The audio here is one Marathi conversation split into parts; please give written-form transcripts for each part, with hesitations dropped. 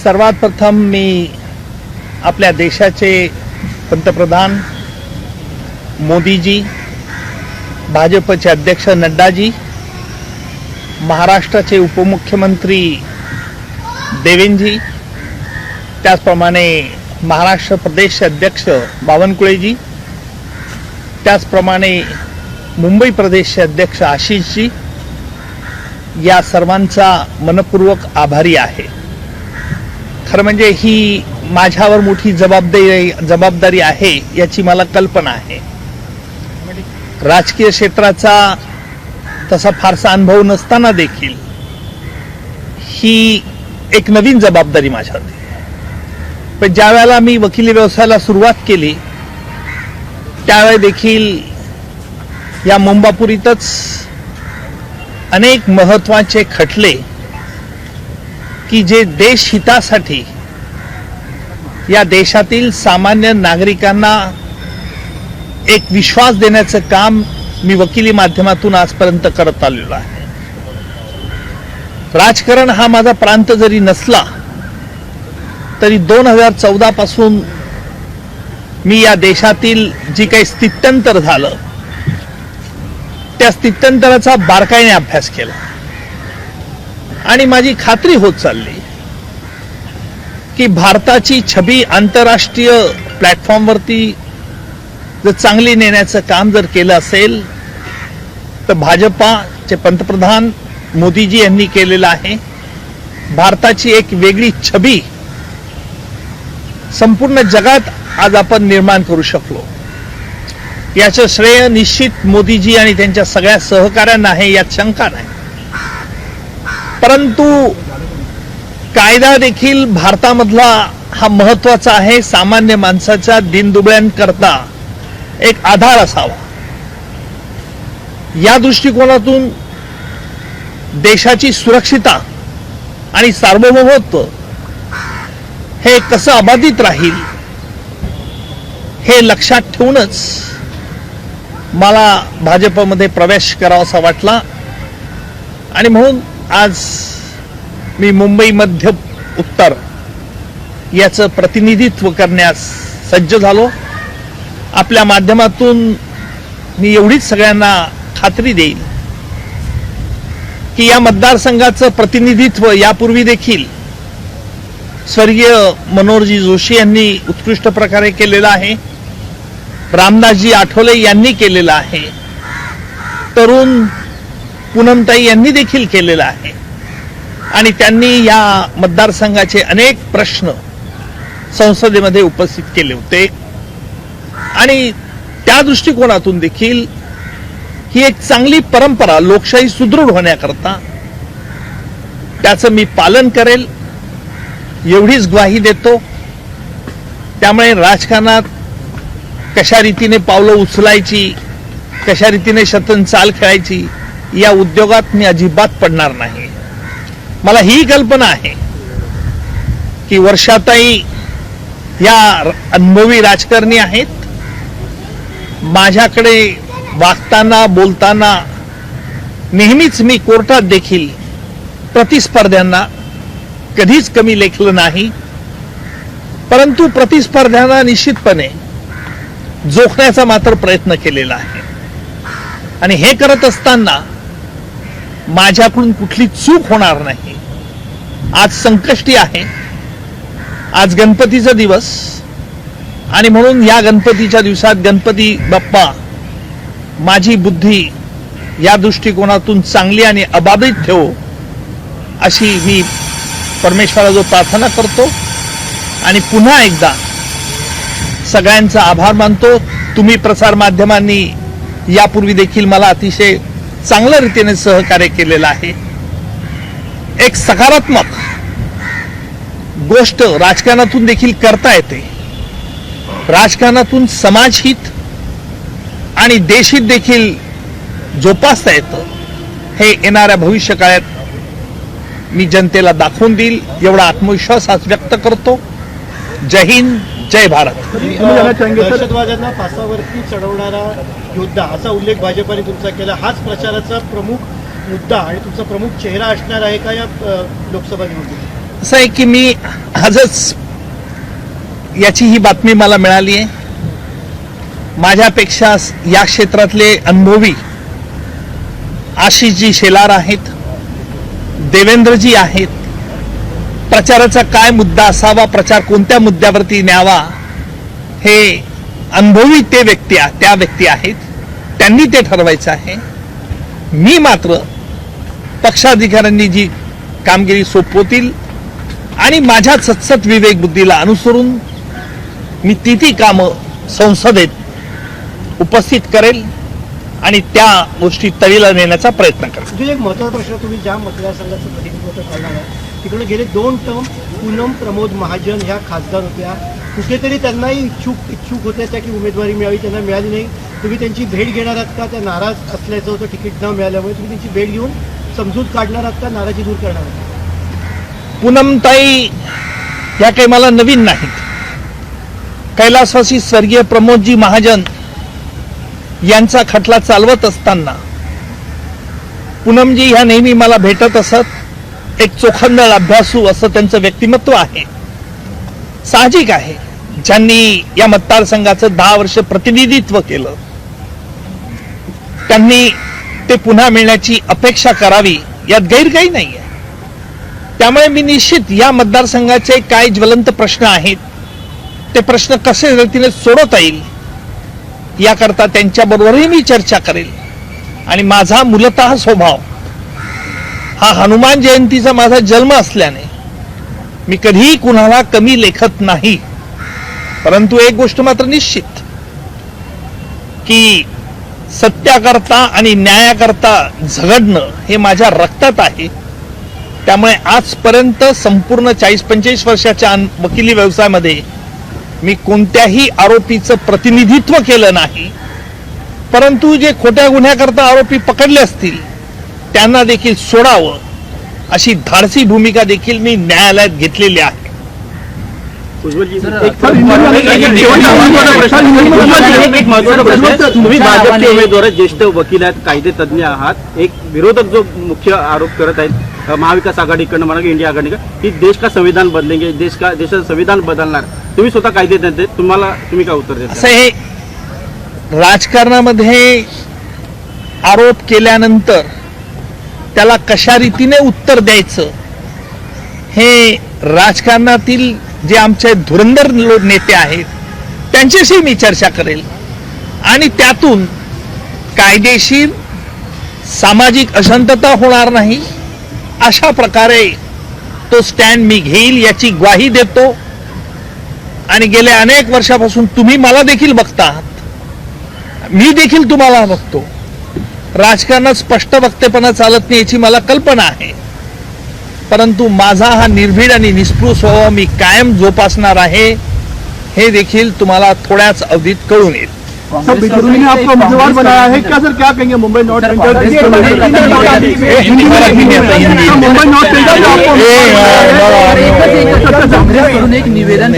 सर्वात प्रथम मी आपल्या देशाचे पंतप्रधान मोदीजी, भाजपचे अध्यक्ष नड्डाजी, महाराष्ट्राचे उपमुख्यमंत्री देवेंद्रजी, त्याचप्रमाणे महाराष्ट्र प्रदेशचे अध्यक्ष बावनकुळेजी, त्याचप्रमाणे मुंबई प्रदेशचे अध्यक्ष आशिषजी, या सर्वांचा मनपूर्वक आभारी आहे. खरं म्हणजे ही माझ्यावर मोठी जबाबदारी आहे याची मला कल्पना आहे. राजकीय क्षेत्राचा तसा फारसा अनुभव नसताना देखील ही एक नवीन जबाबदारी माझ्यावरती. पण ज्या वेळेला मी वकिली व्यवसायाला सुरुवात केली त्यावेळी देखील या मुंबापुरीतच अनेक महत्त्वाचे खटले की जे देश हितासाठी या देशातील सामान्य नागरिकांना एक विश्वास देण्याचं काम मी वकिली माध्यमातून आजपर्यंत करत आलेलो आहे. राजकारण हा माझा प्रांत जरी नसला तरी 2014 पासून मी या देशातील जी काही स्थित्यंतर झालं त्या स्थित्यंतराचा बारकाईने अभ्यास केला आणि माझी खात्री होत चालली की भारताची छबी आंतरराष्ट्रीय प्लॅटफॉर्मवरती जर चांगली नेण्याचं काम जर केलं असेल तर भाजपाचे पंतप्रधान मोदीजी यांनी केलेलं आहे. भारताची एक वेगळी छबी संपूर्ण जगात आज आपण निर्माण करू शकलो. याचं श्रेय निश्चित मोदीजी आणि त्यांच्या सगळ्या सहकाऱ्यांना आहे, यात शंका नाही. परंतु कायदा देखील भारतामधला हा महत्वाचा आहे. सामान्य माणसाच्या दीनदुबळ्यांकरता एक आधार असावा. या दृष्टिकोनातून देशाची सुरक्षितता आणि सार्वभौमत्व हे कसं अबाधित राहील हे लक्षात ठेवूनच मला भाजपमध्ये प्रवेश करावासा वाटला आणि म्हणून आज मी मुंबई मध्य उत्तर याचं प्रतिनिधित्व करण्यास सज्ज झालो. आपल्या माध्यमातून मी एवढीच सगळ्यांना खात्री देईल की या मतदारसंघाचं प्रतिनिधित्व यापूर्वी देखील स्वर्गीय मनोहरजी जोशी यांनी उत्कृष्ट प्रकारे केलेलं आहे, रामदासजी आठवले यांनी केलेलं आहे, तरुण पूनमताई यांनी देखील केलेलं आहे आणि त्यांनी या मतदारसंघाचे अनेक प्रश्न संसदेमध्ये उपस्थित केले होते आणि त्या दृष्टिकोनातून देखील ही एक चांगली परंपरा लोकशाही सुदृढ होण्याकरता त्याचं मी पालन करेल एवढीच ग्वाही देतो. त्यामुळे राजकारणात कशा रीतीने पावलं उचलायची, कशा रीतीने शतन चाल खेळायची या उद्योगात मी अजिबात पडणार नाही. मला ही कल्पना आहे की वर्षाताई या अनुभवी राजकारणी आहेत. माझ्याकडे वागताना बोलताना नेहमीच मी कोर्टात देखील प्रतिस्पर्ध्यांना कधीच कमी लेखलं नाही, परंतु प्रतिस्पर्ध्यांना निश्चितपणे जोखण्याचा मात्र प्रयत्न केलेला आहे आणि हे करत असताना माझ्याकडून कुठली चूक होणार नाही. आज संकष्टी आहे, आज गणपतीचा दिवस आणि म्हणून या गणपतीच्या दिवसात गणपती बाप्पा माझी बुद्धी या दृष्टिकोनातून चांगली आणि अबाधित ठेवो अशी मी परमेश्वराजवळ प्रार्थना करतो आणि पुन्हा एकदा सगळ्यांचा आभार मानतो. तुम्ही प्रसार माध्यमांनी यापूर्वी देखील मला अतिशय चांगल्या रीतीने सहकार्य केलेलं आहे. एक सकारात्मक गोष्ट राजकारणातून देखील करता येते. राजकारणातून समाजहित आणि देशहित देखील जोपासता येतं. हे येणाऱ्या भविष्य काळात मी जनतेला दाखवून देईल एवढा आत्मविश्वास आज व्यक्त करतो. जय हिंद, जय भारत. दहशतवाद्यांना फासावरती चढवणारा योद्धा असा उल्लेख भाजपाने तुमचा केला. हाच प्रचाराचा प्रमुख मुद्दा आणि तुमचा प्रमुख चेहरा असणार आहे का या लोकसभा निवडणुकीत? असं आहे की मी आजच याची ही बातमी मला मिळाली आहे. माझ्यापेक्षा या क्षेत्रातले अनुभवी आशिषजी शेलार आहेत, देवेंद्रजी आहेत. प्रचाराचा काय मुद्दा असावा, प्रचार कोणत्या मुद्द्यावरती न्यावा, हे अनुभवी त्या व्यक्ती आहेत, त्यांनी ते ठरवायचं आहे. मी मात्र पक्षाधिकाऱ्यांनी जी कामगिरी सोपवतील आणि माझ्या सतसत विवेक बुद्धीला अनुसरून मी ती कामं संसदेत उपस्थित करेल आणि त्या गोष्टी तळीला नेण्याचा प्रयत्न करेल. म्हणजे एक महत्त्वाचा प्रश्न, तुम्ही ज्या मतदारसंघाचं प्रतिनिधित्व करणार आहे तिकडे गेले 2 टर्म पूनम प्रमोद महाजन ह्या खासदार होत्या. कुठेतरी त्यांनाही इच्छुक होत्या त्या की उमेदवारी मिळावी, त्यांना मिळाली नाही. तुम्ही त्यांची भेट घेणार आहात का? त्या नाराज असल्याचं होतं तिकीट न मिळाल्यामुळे. तुम्ही त्यांची भेट घेऊन समजूत काढणार आहात का, नाराजी दूर करणार आहात? पूनमताई या काही मला नवीन नाहीत. कैलासवासी स्वर्गीय प्रमोदजी महाजन यांचा खटला चालवत असताना पूनमजी ह्या नेहमी मला भेटत असत. एक चोखंदळ अभ्यासू असं त्यांचं व्यक्तिमत्व आहे. साहजिक आहे, ज्यांनी या मतदारसंघाचं 10 वर्ष प्रतिनिधित्व केलं त्यांनी ते पुन्हा मिळण्याची अपेक्षा करावी, यात गैर काही नाहीये. त्यामुळे मी निश्चित या मतदारसंघाचे काय ज्वलंत प्रश्न आहेत ते प्रश्न कसे रीतीने सोडवता येईल याकरता त्यांच्याबरोबरही मी चर्चा करेल. आणि माझा मूलतः स्वभाव हा हनुमान जयंतीचा माझा जन्म असल्याने मी कधीही कुणाला कमी लेखत नाही. परंतु एक गोष्ट मात्र निश्चित की सत्याकरता आणि न्यायाकरता झगडणं हे माझ्या रक्तात आहे. त्यामुळे आजपर्यंत संपूर्ण 40-45 वर्षाच्या वकिली व्यवसायामध्ये मी कोणत्याही आरोपीचं प्रतिनिधित्व केलं नाही. परंतु जे खोट्या गुन्ह्याकरता आरोपी पकडले असतील त्यांना देखील सोडावं अशी धाडसी भूमिका देखील मी न्यायालयात घेतलेली आहे. तुम्ही भाजपचे उमेदवार, ज्येष्ठ वकील आहेत, कायदे तज्ञ आहात. एक विरोधक जो मुख्य आरोप करत आहेत महाविकास आघाडीकडनं म्हणा की इंडिया आघाडीकडे की देश का संविधान बदलेंगे, देशाचं संविधान बदलणार. तुम्ही स्वतः कायदे तज्ञ, तुम्ही काय उत्तर देता? असं हे राजकारणामध्ये आरोप केल्यानंतर त्याला कशा रीतीने उत्तर द्यायचं हे राजकारणातील जे आमचे धुरंधर नेते आहेत त्यांच्याशी मी चर्चा करेल आणि त्यातून कायदेशीर सामाजिक अशांतता होणार नाही अशा प्रकारे तो स्टँड मी घेईल याची ग्वाही देतो. आणि गेल्या अनेक वर्षापासून तुम्ही मला देखील बघता आहात, मी देखील तुम्हाला बघतो. राजकारणात स्पष्ट वक्तेपणा चालत नाही याची मला कल्पना आहे. परंतु माझा हा निर्भीड आणि निस्पृह स्वभाव मी कायम जोपासणार आहे हे देखील तुम्हाला थोड्याच अवधीत कळून येईल. बिजरूनी ने आपको उम्मीदवार बनाया है क्या सर? क्या कहेंगे Mumbai north central Mumbai north central एक निवेदन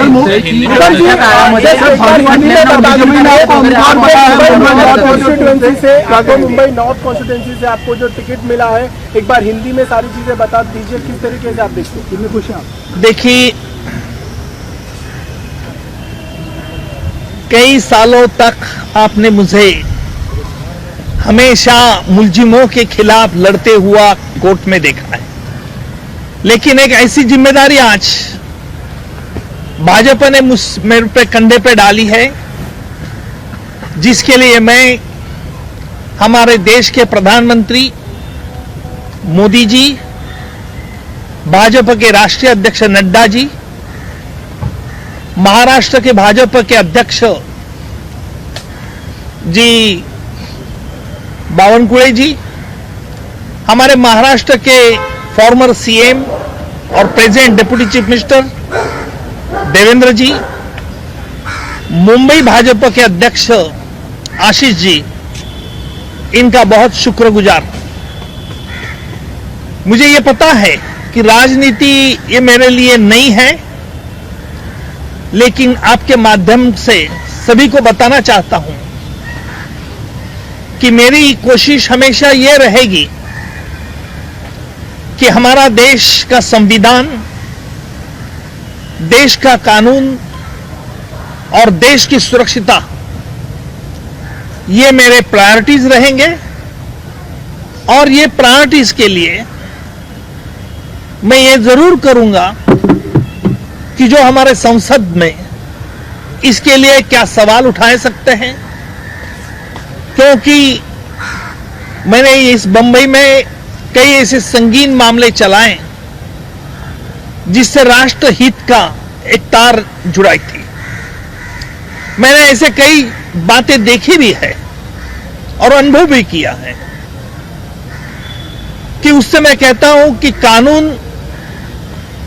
मुंबई नॉर्थ कॉन्स्टिट्यूंसी से आपको जो टिकट मिला है, एक बार हिंदी में सारी चीजें बता दीजिए, किस तरीके से आप देखते हैं? कितने खुश हैं आप? देखिए, कई सालों तक आपने मुझे हमेशा मुलजिमों के खिलाफ लड़ते हुआ कोर्ट में देखा है, लेकिन एक ऐसी जिम्मेदारी आज भाजपा ने मेरे पे कंधे पे डाली है जिसके लिए मैं हमारे देश के प्रधानमंत्री मोदी जी, भाजपा के राष्ट्रीय अध्यक्ष नड्डा जी, महाराष्ट्र के भाजपा के अध्यक्ष जी बावनकुळे जी, हमारे महाराष्ट्र के फॉर्मर सीएम और present deputy chief minister Devendra ji, Mumbai Bhajpa के अध्यक्ष आशीष जी, इनका बहुत शुक्रगुजार। मुझे ये पता है कि राजनीति ये मेरे लिए नई है, लेकिन आपके माध्यम से सभी को बताना चाहता हूं कि मेरी कोशिश हमेशा ये रहेगी कि हमारा देश का संविधान देश का कानून और देश की सुरक्षिता, ये मेरे प्रायोरिटीज रहेंगे। और ये प्रायोरिटीज के लिए मैं ये जरूर करूंगा कि जो हमारे संसद में इसके लिए क्या सवाल उठाए सकते हैं, क्योंकि मैंने इस बंबई में कई ऐसे संगीन मामले चलाए जिससे राष्ट्र हित का एक तार जुड़ाई थी। मैंने ऐसे कई बातें देखी भी है और अनुभव भी किया है कि उससे मैं कहता हूं कि कानून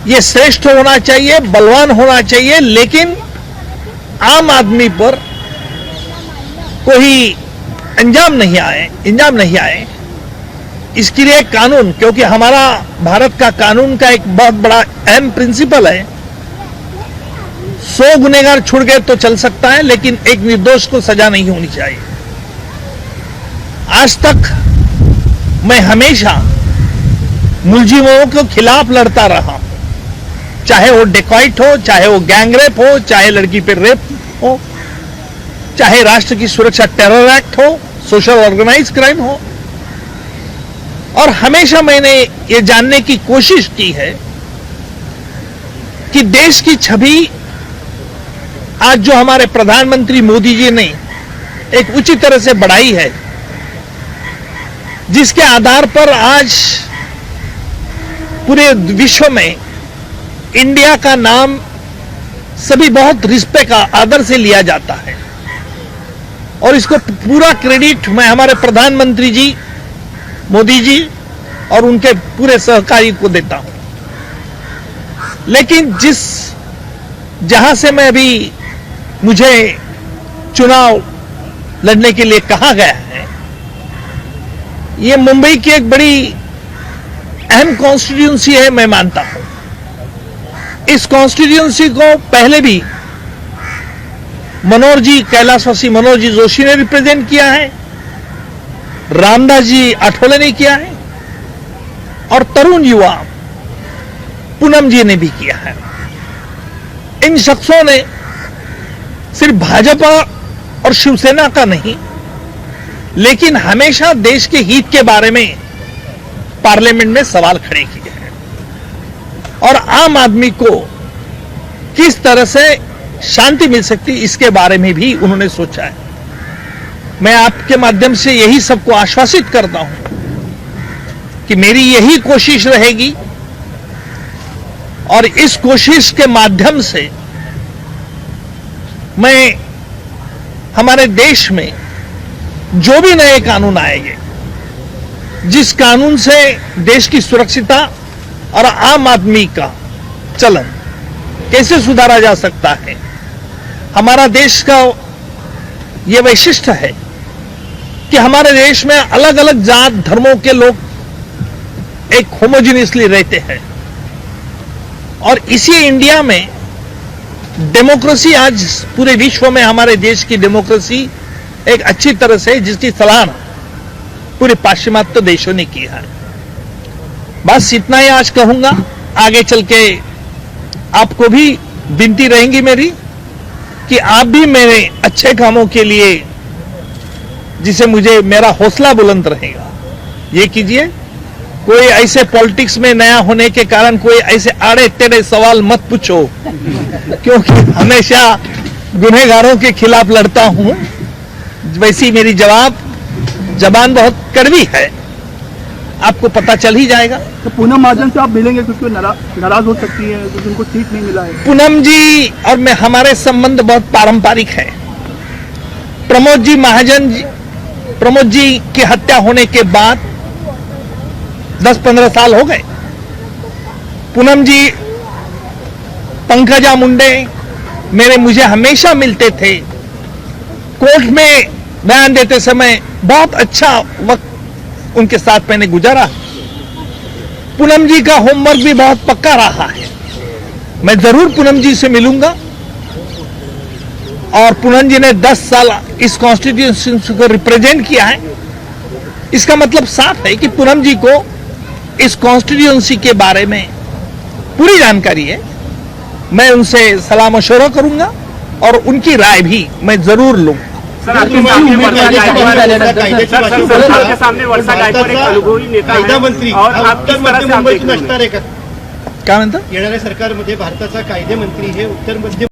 ये श्रेष्ठ होना चाहिए, बलवान होना चाहिए, लेकिन आम आदमी पर कोई इंजाम नहीं आए। इसके लिए कानून, क्योंकि हमारा भारत का कानून का एक बहुत बड़ा अहम प्रिंसिपल है, 100 गुनहगार छुड़ गए तो चल सकता है, लेकिन एक निर्दोष को सजा नहीं होनी चाहिए। आज तक मैं हमेशा मुलजिमों के खिलाफ लड़ता रहा हूं, चाहे वो डेकॉइट हो, चाहे वो गैंगरेप हो, चाहे लड़की पे रेप हो, चाहे राष्ट्र की सुरक्षा टेरर एक्ट हो, सोशल ऑर्गेनाइज क्राइम हो। और हमेशा मैंने ये जानने की कोशिश की है कि देश की छवि आज जो हमारे प्रधानमंत्री मोदी जी ने एक उचित तरह से बढ़ाई है, जिसके आधार पर आज पूरे विश्व में इंडिया का नाम सभी बहुत रिस्पेक्ट आदर से लिया जाता है, और इसको पूरा क्रेडिट मैं हमारे प्रधानमंत्री जी मोदी जी और उनके पूरे सहकारी को देता हूं। लेकिन जहां से मैं अभी मुझे चुनाव लड़ने के लिए कहा गया है, ये मुंबई की एक बड़ी अहम कॉन्स्टिट्यूंसी है, मैं मानता हूं। इस कॉन्स्टिट्यूंसी को पहले भी कैलाशवासी मनोज जी जोशी ने रिप्रेजेंट किया है, रामदास जी आठवले ने किया है, और तरुण युवा पूनम जी ने भी किया है। इन शख्सों ने सिर्फ भाजपा और शिवसेना का नहीं, लेकिन हमेशा देश के हित के बारे में पार्लियामेंट में सवाल खड़े किए हैं, और आम आदमी को किस तरह से शांति मिल सकती इसके बारे में भी उन्होंने सोचा है। मैं आपके माध्यम से यही सबको आश्वासित करता हूं कि मेरी यही कोशिश रहेगी, और इस कोशिश के माध्यम से मैं हमारे देश में जो भी नए कानून आएंगे, जिस कानून से देश की सुरक्षिता और आम आदमी का चलन कैसे सुधारा जा सकता है। हमारा देश का यह वैशिष्ट्य है कि हमारे देश में अलग अलग जात धर्मों के लोग एक होमोजिनियसली रहते हैं, और इसी इंडिया में डेमोक्रेसी आज पूरे विश्व में हमारे देश की डेमोक्रेसी एक अच्छी तरह से, जिसकी सराहना पूरे पाश्चिमात्य देशों ने की है। बस इतना ही आज कहूंगा। आगे चल के आपको भी विनती रहेंगी मेरी कि आप भी मेरे अच्छे कामों के लिए, जिसे मुझे मेरा हौसला बुलंद रहेगा, ये कीजिए। कोई ऐसे पॉलिटिक्स में नया होने के कारण कोई ऐसे आड़े टेढ़े सवाल मत पूछो, क्योंकि हमेशा गुनहगारों के खिलाफ लड़ता हूं। वैसी मेरी जबान बहुत कड़वी है, आपको पता चल ही जाएगा। तो पूनम महाजन से आप मिलेंगे क्योंकि वो नाराज हो सकती है क्योंकि उनको सीट नहीं मिला है। पूनम जी और मैं, हमारे संबंध बहुत पारंपरिक है। प्रमोद जी की हत्या होने के बाद 10-15 साल हो गए। पूनम जी, पंकजा मुंडे मुझे हमेशा मिलते थे। कोर्ट में बयान देते समय बहुत अच्छा वक्त उनके साथ मैंने गुजारा। पूनम जी का होमवर्क भी बहुत पक्का रहा है। मैं जरूर पूनम जी से मिलूंगा, और पूनम जी ने 10 साल इस कॉन्स्टिट्यूशन को रिप्रेजेंट किया है। इसका मतलब साफ है कि पूनम जी को इस कॉन्स्टिट्यूएंसी के बारे में पूरी जानकारी है, मैं उनसे सलाह मशवरा करूंगा और उनकी राय भी मैं जरूर लूंगा। सर, आपके सामने वर्षा गायकवाड सरकारच्या सामने वर्षा गायकवाड एक अनुभवी नेता कायदा है मंत्री और हा आप किस उत्तर तरह मध्य से आप मुंबईतून देख रहे हैं? असणार आहे का? काय म्हणता? येणाऱ्या सरकारमध्ये भारताचा कायदेमंत्री हे उत्तर मध्य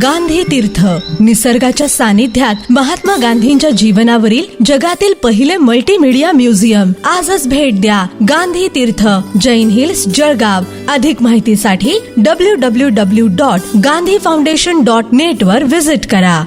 गांधी तीर्थ निसर्गाच्या सानिध्यात महात्मा गांधींच्या जीवनावरील जगातील पहिले मल्टीमीडिया म्युझियम आजच भेट द्या. गांधी तीर्थ, जैन हिल्स, जळगाव. अधिक माहितीसाठी www.gandhifoundation.net वर व्हिजिट करा.